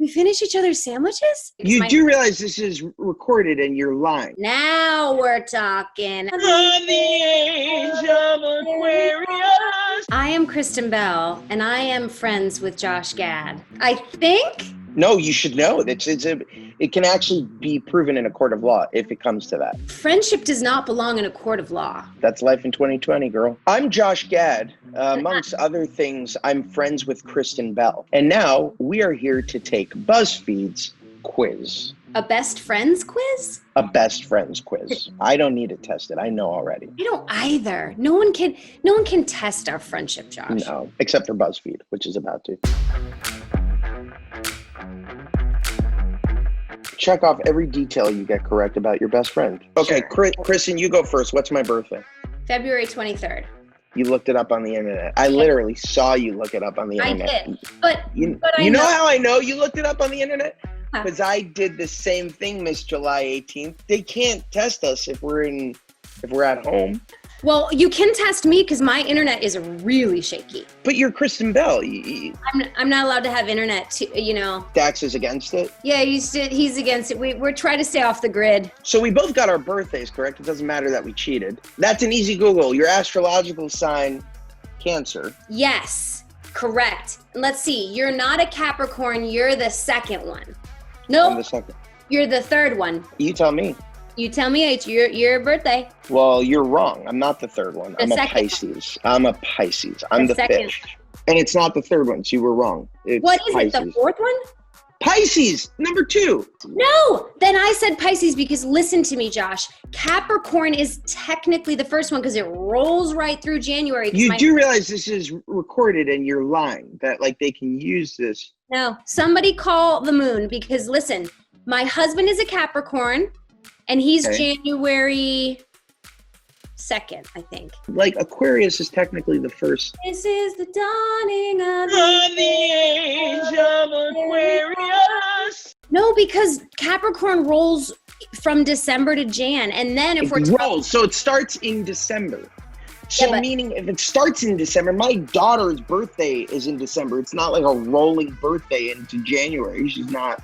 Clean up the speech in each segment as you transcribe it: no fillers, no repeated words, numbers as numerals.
We finish each other's sandwiches? You do realize this is recorded and you're lying. Now we're talking. On the age of Aquarius. I am Kristen Bell, and I am friends with Josh Gad. I think? No, you should know. It can actually be proven in a court of law if it comes to that. Friendship does not belong in a court of law. That's life in 2020, girl. I'm Josh Gad. Amongst other things, I'm friends with Kristen Bell. And now we are here to take BuzzFeed's quiz. A best friends quiz? A best friends quiz. I don't need to test it. I know already. I don't either. No one can test our friendship, Josh. No, except for BuzzFeed, which is about to. Check off every detail you get correct about your best friend. Okay, Sure. Kristen, you go first. What's my birthday? February 23rd. You looked it up on the internet. I literally saw you look it up on the internet. I did, but You I know how I know you looked it up on the internet? Huh. Because I did the same thing, Miss July 18th. They can't test us if we're at home. Well, you can test me because my internet is really shaky. But you're Kristen Bell. I'm not allowed to have internet, Dax is against it. Yeah, he's against it. We're trying to stay off the grid. So we both got our birthdays correct. It doesn't matter that we cheated. That's an easy Google. Your astrological sign, Cancer. Yes, correct. Let's see. You're not a Capricorn. You're the second one. No, I'm the second. You're the third one. You tell me. You tell me it's your birthday. Well, you're wrong. I'm not the third one. I'm a second Pisces. I'm a Pisces. I'm the second. fish. And it's not the third one, so you were wrong. It's What is Pisces. it, the fourth one? Pisces, number 2. No, then I said Pisces because listen to me, Josh. Capricorn is technically the first one because it rolls right through January. You do realize this is recorded and you're lying, that like they can use this. No, somebody call the moon because listen, my husband is a Capricorn and he's Okay. January 2nd, I think. Like Aquarius is technically the first. This is the dawning of On the age of Aquarius. No, because Capricorn rolls from December to Jan, and then if we're It rolls, so it starts in December. So but- meaning if it starts in December, my daughter's birthday is in December. It's not like a rolling birthday into January. She's not.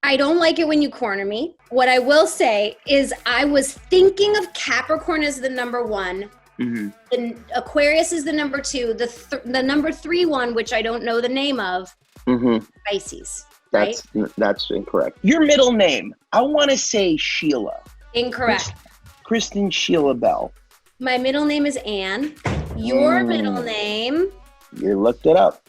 I don't like it when you corner me. What I will say is I was thinking of Capricorn as the number 1. Mm-hmm. The Aquarius is the number 2. The number 3 one, which I don't know the name of, Mm-hmm. Pisces. Right? That's incorrect. Your middle name, I want to say Sheila. Incorrect. Kristen Sheila Bell. My middle name is Anne. Your middle name? You looked it up.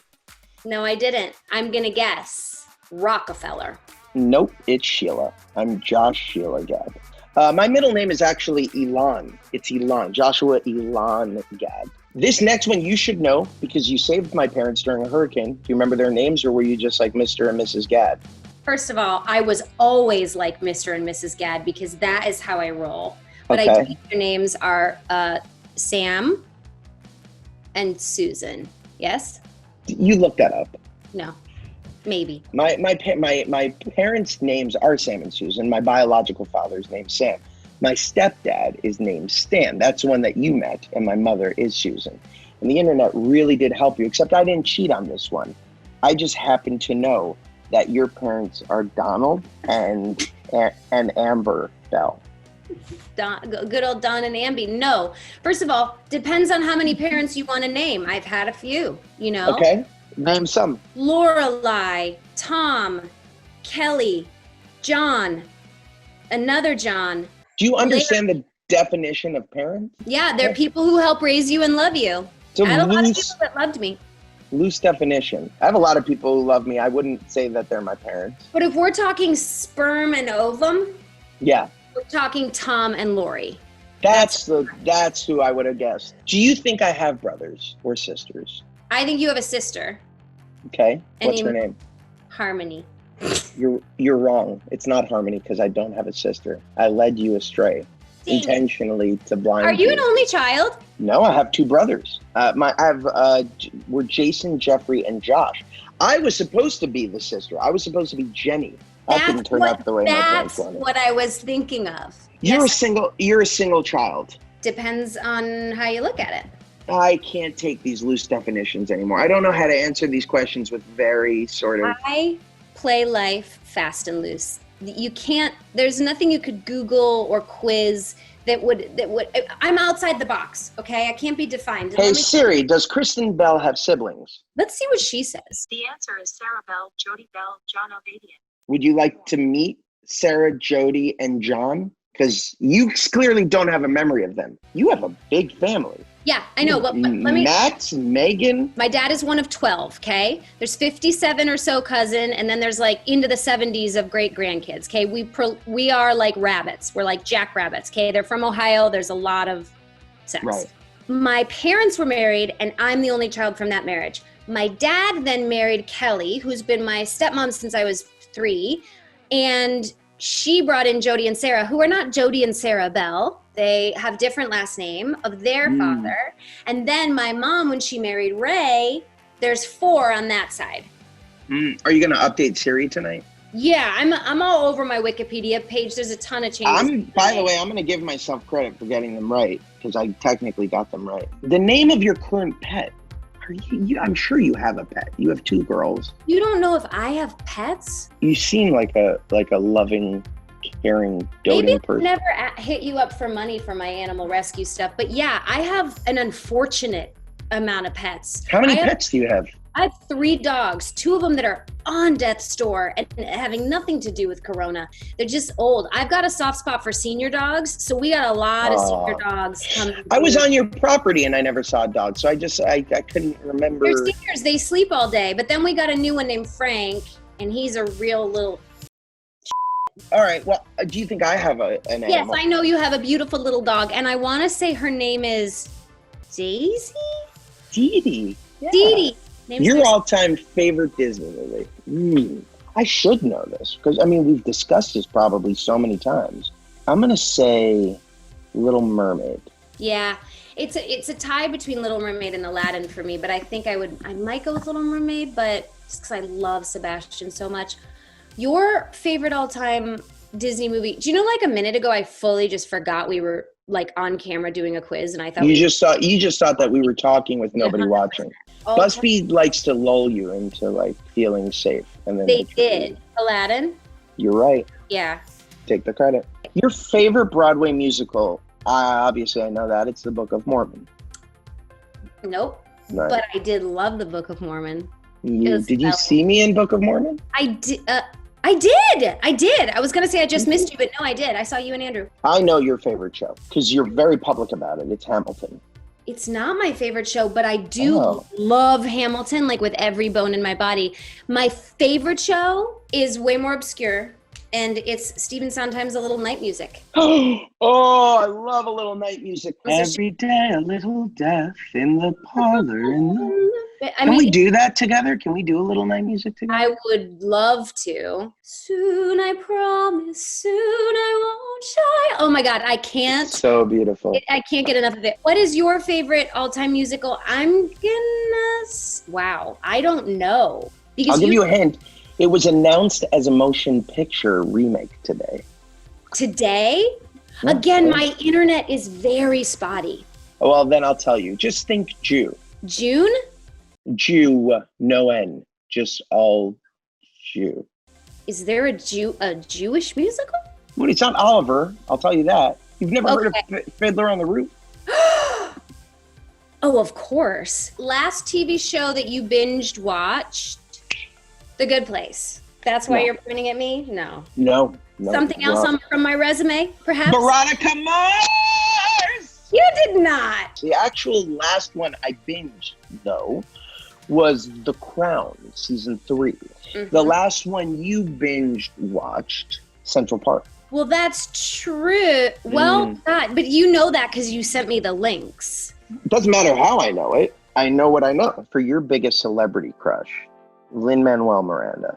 No, I didn't. I'm gonna guess Rockefeller. Nope, it's Sheila. I'm Josh Sheila Gad. My middle name is actually Elon. It's Elon, Joshua Elon Gad. This next one you should know because you saved my parents during a hurricane. Do you remember their names or were you just like Mr. and Mrs. Gad? First of all, I was always like Mr. and Mrs. Gad because that is how I roll. But Okay. I think their names are Sam and Susan. Yes? You looked that up. No. Maybe. My parents' names are Sam and Susan. My biological father's name's Sam. My stepdad is named Stan. That's the one that you met, and my mother is Susan. And the internet really did help you, except I didn't cheat on this one. I just happened to know that your parents are Donald and Amber Bell. Good old Don and Amby. No. First of all, depends on how many parents you want to name. I've had a few, you know? Okay, name some. Lorelai, Tom, Kelly, John, another John. Do you understand the definition of parents? Yeah, they're people who help raise you and love you. It's a I had a lot of loose, people that loved me. loose definition. I have a lot of people who love me. I wouldn't say that they're my parents. But if we're talking sperm and ovum, Yeah, we're talking Tom and Lori. that's who I would have guessed. Do you think I have brothers or sisters? I think you have a sister, Okay, And what's her name? Harmony. You're wrong. It's not Harmony because I don't have a sister. I led you astray Dang it. intentionally to blind Are you an only child? No, I have 2 brothers. We're Jason, Jeffrey, and Josh. I was supposed to be the sister. I was supposed to be Jenny. That didn't turn out the way my parents That's wanted. what I was thinking of. You're Yes, a single child. depends on how you look at it. I can't take these loose definitions anymore. I don't know how to answer these questions with very sort of. I play life fast and loose. You can't, there's nothing you could Google or quiz that would, I'm outside the box, okay? I can't be defined. Hey Siri, does Kristen Bell have siblings? Let's see what she says. The answer is Sarah Bell, Jody Bell, John Ovadian. Would you like to meet Sarah, Jody, and John? Because you clearly don't have a memory of them. You have a big family. Yeah, I know. But let me. Matt, Megan. My dad is one of 12, okay? There's 57 or so cousin, and then there's like into the 70s of great grandkids, okay? We are like rabbits. We're like jackrabbits, okay? They're from Ohio. There's a lot of sex. Right. My parents were married, and I'm the only child from that marriage. My dad then married Kelly, who's been my stepmom since I was 3, and she brought in Jody and Sarah, who are not Jody and Sarah Bell. They have different last name of their father. And then my mom, when she married Ray, there's 4 on that side. Are you going to update Siri tonight? Yeah, I'm all over my Wikipedia page. There's a ton of changes. By the way, I'm going to give myself credit for getting them right, because I technically got them right. The name of your current pet. I'm sure you have a pet. You have 2 girls. You don't know if I have pets? You seem like a loving, caring, doting person. Maybe I've never hit you up for money for my animal rescue stuff, but yeah, I have an unfortunate amount of pets. How many pets do you have? I have 3 dogs, 2 of them that are on death's door and having nothing to do with Corona. They're just old. I've got a soft spot for senior dogs, so we got a lot of senior dogs coming. I was on your property and I never saw a dog, so I couldn't remember. They're seniors, they sleep all day, but then we got a new one named Frank, and he's a real little... All right, well, do you think I have an animal? Yes, I know you have a beautiful little dog, and I want to say her name is Daisy? Dee Dee. Yeah. Dee Dee. Your all-time favorite Disney movie? I should know this, because, I mean, we've discussed this probably so many times. I'm going to say Little Mermaid. Yeah, it's a tie between Little Mermaid and Aladdin for me, but I think I might go with Little Mermaid, but just because I love Sebastian so much. Your favorite all-time Disney movie? Do you know, like a minute ago, I fully just forgot we were like on camera doing a quiz, and I thought you just thought that we were talking with nobody watching. BuzzFeed likes to lull you into like feeling safe, and then they did. Aladdin. You're right. Yeah. Take the credit. Your favorite Broadway musical? Obviously, I know that it's the Book of Mormon. Nope. Right. But I did love the Book of Mormon. Did you see me in Book of Mormon? I did. I did. I was going to say I just missed you, but no, I did. I saw you and Andrew. I know your favorite show because you're very public about it. It's Hamilton. It's not my favorite show, but I do love Hamilton, like with every bone in my body. My favorite show is way more obscure, and it's Stephen Sondheim's A Little Night Music. Oh, I love A Little Night Music. Every day a little death in the parlor. Can we do that together? Can we do A Little Night Music together? I would love to. Soon I promise, soon I won't shy. Oh my God, I can't. It's so beautiful. I can't get enough of it. What is your favorite all-time musical? Wow, I don't know. Because I'll give you a hint. It was announced as a motion picture remake today. Today? Yeah. Again, my internet is very spotty. Well, then I'll tell you. Just think Jew. June? Jew, no N, just all Jew. Is there a Jewish musical? Well, it's not Oliver, I'll tell you that. You've never heard of Fiddler on the Roof? Oh, of course. Last TV show that you binged watched, The Good Place. That's why you're pointing at me? No. No. Something else from my resume, perhaps? Veronica Mars! You did not. The actual last one I binged, though, was The Crown, season 3. Mm-hmm. The last one you watched, Central Park. Well, that's true. Well, God, but you know that because you sent me the links. It doesn't matter how I know it. I know what I know. For your biggest celebrity crush, Lin-Manuel Miranda.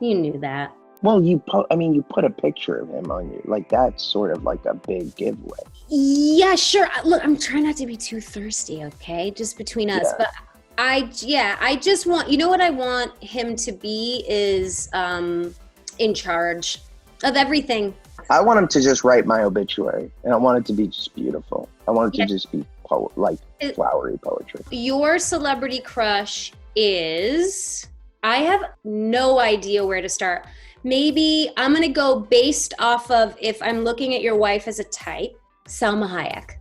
You knew that. Well, you put a picture of him on you. Like, that's sort of like a big giveaway. Yeah, sure. Look, I'm trying not to be too thirsty, okay? Just between us. Yeah. But I just want, you know what I want him to be is in charge of everything. I want him to just write my obituary, and I want it to be just beautiful. I want it to just be flowery poetry. Your celebrity crush is I have no idea where to start. Maybe I'm going to go based off of, if I'm looking at your wife as a type, Salma Hayek.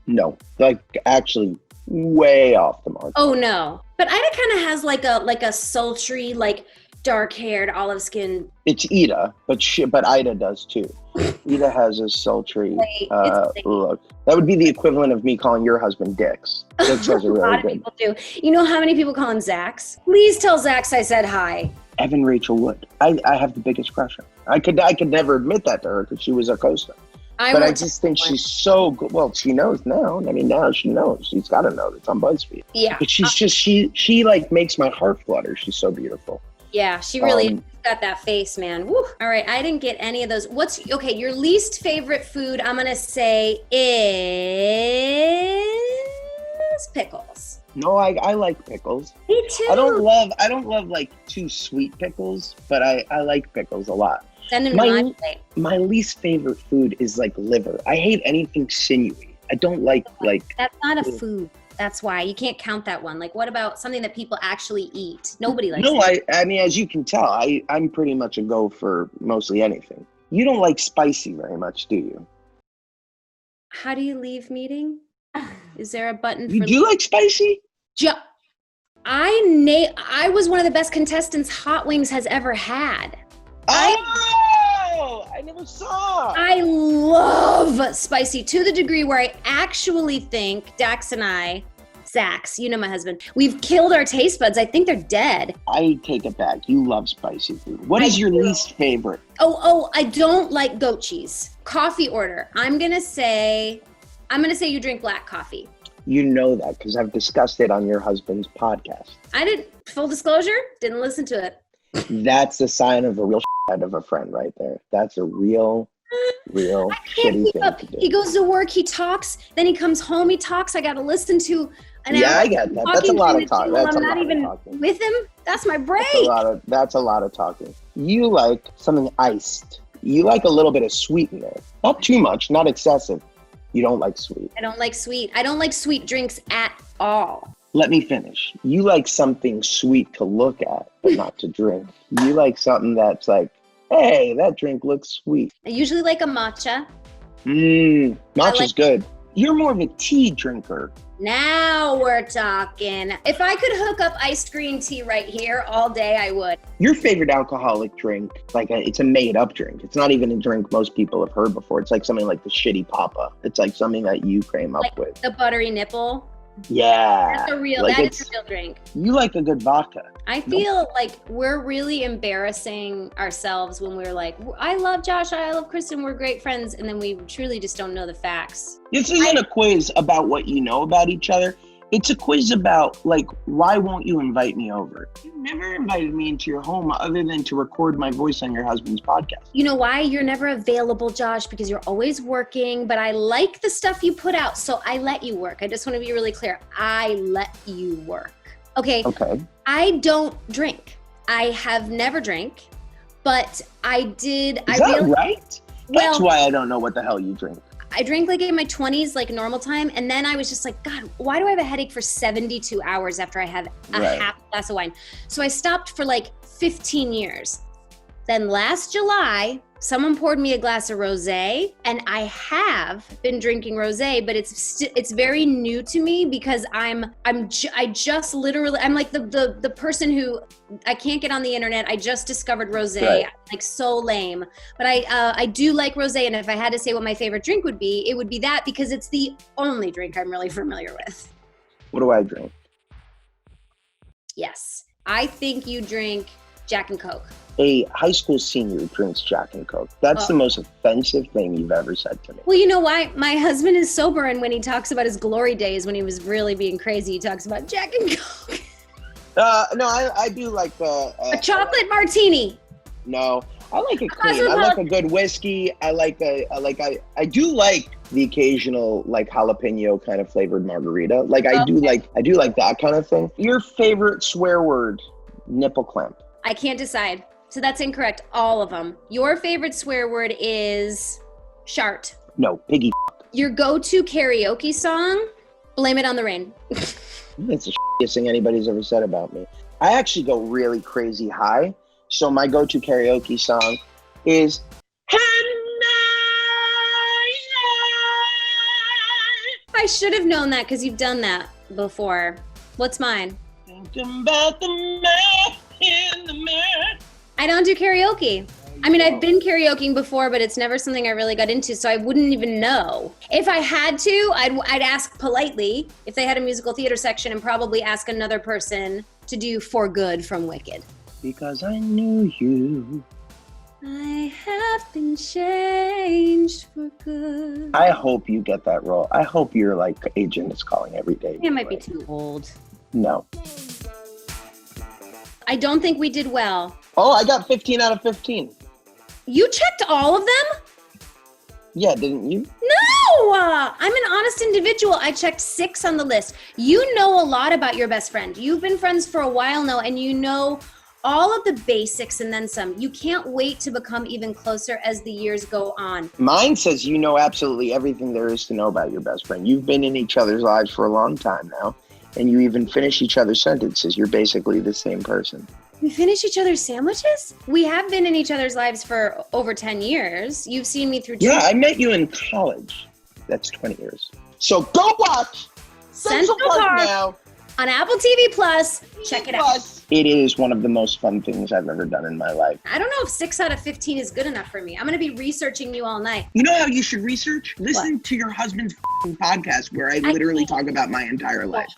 No, like actually way off the mark. Oh no. But Ida kind of has like a sultry, like dark-haired, olive-skinned. It's Ida, but Ida does too. Ida has a sultry look. That would be the equivalent of me calling your husband Dix. Dix has a really lot of good. people do. You know how many people call him Zax? Please tell Zax I said hi. Evan Rachel Wood. I have the biggest crush on her. I could never admit that to her because she was a co-star. But I just think she's so good. Well, she knows now. I mean, now she knows. She's got to know it's on BuzzFeed. Yeah. But she's just, she like makes my heart flutter. She's so beautiful. Yeah, she really got that face, man. Woo. All right, I didn't get any of those. Okay, your least favorite food, I'm going to say, is pickles. No, I like pickles. Me too. I don't love like too sweet pickles, but I like pickles a lot. Send them to my plate. My least favorite food is like liver. I hate anything sinewy. I don't like. That's not a food. That's why you can't count that one. Like, what about something that people actually eat? Nobody likes. No, I mean, as you can tell, I'm pretty much a go for mostly anything. You don't like spicy very much, do you? How do you leave meeting? Is there a button for? You do like spicy? I was one of the best contestants Hot Wings has ever had. I never saw. I love spicy to the degree where I actually think Dax and I, Zax, you know my husband, we've killed our taste buds. I think they're dead. I take it back. You love spicy food. What is your least favorite? Oh, I don't like goat cheese. Coffee order. I'm gonna say you drink black coffee. You know that because I've discussed it on your husband's podcast. I didn't, full disclosure, didn't listen to it. That's the sign of a real shit of a friend right there. That's a real shitty thing to do. He goes to work, he talks, then he comes home, he talks. I got to listen to an hour. I get that. That's a lot of talking. I'm not even with him. That's my break. That's a lot of talking. You like something iced. You like a little bit of sweet in there. Not too much, not excessive. You don't like sweet. I don't like sweet. I don't like sweet drinks at all. Let me finish. You like something sweet to look at, but not to drink. You like something that's like, hey, that drink looks sweet. I usually like a matcha. Matcha's good. You're more of a tea drinker. Now we're talking. If I could hook up iced green tea right here all day, I would. Your favorite alcoholic drink, it's a made-up drink. It's not even a drink most people have heard before. It's like something like the Shitty Papa. It's like something that you came up with. The buttery nipple. Yeah. That is a real drink. You like a good vodka. I feel like we're really embarrassing ourselves when we're like, I love Josh, I love Kristen, we're great friends, and then we truly just don't know the facts. This isn't a quiz about what you know about each other. It's a quiz about, why won't you invite me over? You never invited me into your home other than to record my voice on your husband's podcast. You know why? You're never available, Josh, because you're always working, but I like the stuff you put out, so I let you work. I just want to be really clear. I let you work. Okay. I don't drink. I have never drank, but I did. Is that right? That's why I don't know what the hell you drink. I drank in my 20s, normal time. And then I was just like, God, why do I have a headache for 72 hours after I have half a glass of wine? So I stopped for 15 years. Then last July, someone poured me a glass of rosé, and I have been drinking rosé, but it's very new to me because I just literally, I'm like the person who, I can't get on the internet. I just discovered rosé. Right. So lame. But I do like rosé, and if I had to say what my favorite drink would be, it would be that, because it's the only drink I'm really familiar with. What do I drink? Yes. I think you drink Jack and Coke. A high school senior drinks Jack and Coke. That's the most offensive thing you've ever said to me. Well, you know why? My husband is sober, and when he talks about his glory days when he was really being crazy, he talks about Jack and Coke. No, I do like a chocolate martini. No, I like it clean. I like a good whiskey. I do like the occasional jalapeno kind of flavored margarita. I do like that kind of thing. Your favorite swear word? Nipple clamp. I can't decide. So that's incorrect. All of them. Your favorite swear word is shart. No, piggy. Your go-to karaoke song? Blame It on the Rain. That's the shittiest thing anybody's ever said about me. I actually go really crazy high. So my go-to karaoke song is I should have known that because you've done that before. What's mine? Thinking about the man in the mirror. I don't do karaoke. I mean, I've been karaokeing before, but it's never something I really got into, so I wouldn't even know. If I had to, I'd ask politely if they had a musical theater section and probably ask another person to do For Good from Wicked. Because I knew you. I have been changed for good. I hope you get that role. I hope your like agent is calling every day. It might be too old. No. I don't think we did well. Oh, I got 15 out of 15. You checked all of them? Yeah, didn't you? No! I'm an honest individual. I checked 6 on the list. You know a lot about your best friend. You've been friends for a while now, and you know all of the basics and then some. You can't wait to become even closer as the years go on. Mine says you know absolutely everything there is to know about your best friend. You've been in each other's lives for a long time now, and you even finish each other's sentences. You're basically the same person. We finish each other's sandwiches? We have been in each other's lives for over 10 years. You've seen me through. Yeah, I met you in college. That's 20 years. So go watch Central Park now on Apple TV Plus. Check it out. It is one of the most fun things I've ever done in my life. I don't know if 6 out of 15 is good enough for me. I'm going to be researching you all night. You know how you should research? Listen to your husband's podcast where I literally talk about my entire life.